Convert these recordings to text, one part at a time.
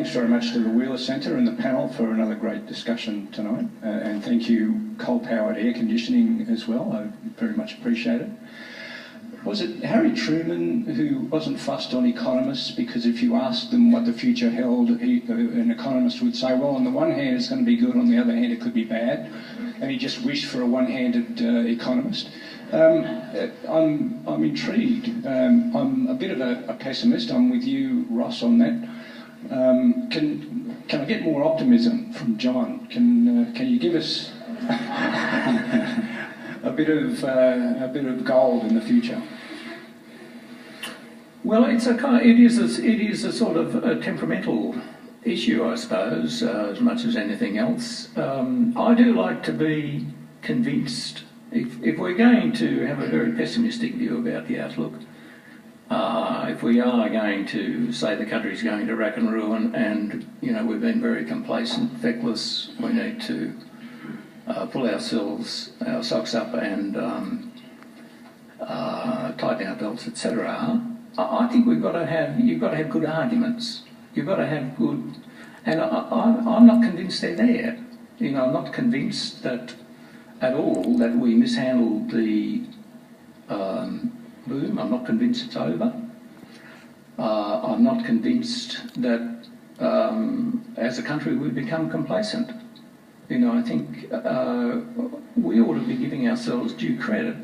thanks very much to the Wheeler Centre and the panel for another great discussion tonight. And thank you, coal-powered air conditioning as well. I very much appreciate it. Was it Harry Truman who wasn't fussed on economists because if you asked them what the future held, an economist would say, well, on the one hand it's going to be good, on the other hand it could be bad, and he just wished for a one-handed economist? I'm intrigued. I'm a bit of a pessimist. I'm with you, Ross, on that. Can I get more optimism from John? Can you give us a bit of gold in the future? Well, it is a sort of a temperamental issue, I suppose, as much as anything else. I do like to be convinced. If we're going to have a very pessimistic view about the outlook, if we are going to say the country's going to rack and ruin, and we've been very complacent, feckless, we need to pull our socks up and tighten our belts, etc. I think you've got to have good arguments. You've got to have good, and I'm not convinced they're there. I'm not convinced that at all that we mishandled the boom. I'm not convinced it's over. I'm not convinced that as a country we've become complacent. I think we ought to be giving ourselves due credit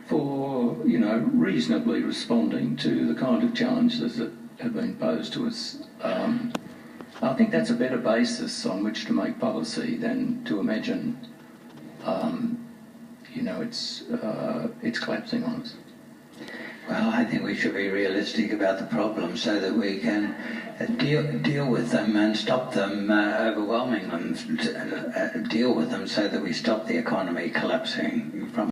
for, reasonably responding to the kind of challenges that have been posed to us. I think that's a better basis on which to make policy than to imagine, it's collapsing on us. Well, I think we should be realistic about the problem so that we can deal with them and stop them overwhelming them, deal with them so that we stop the economy collapsing from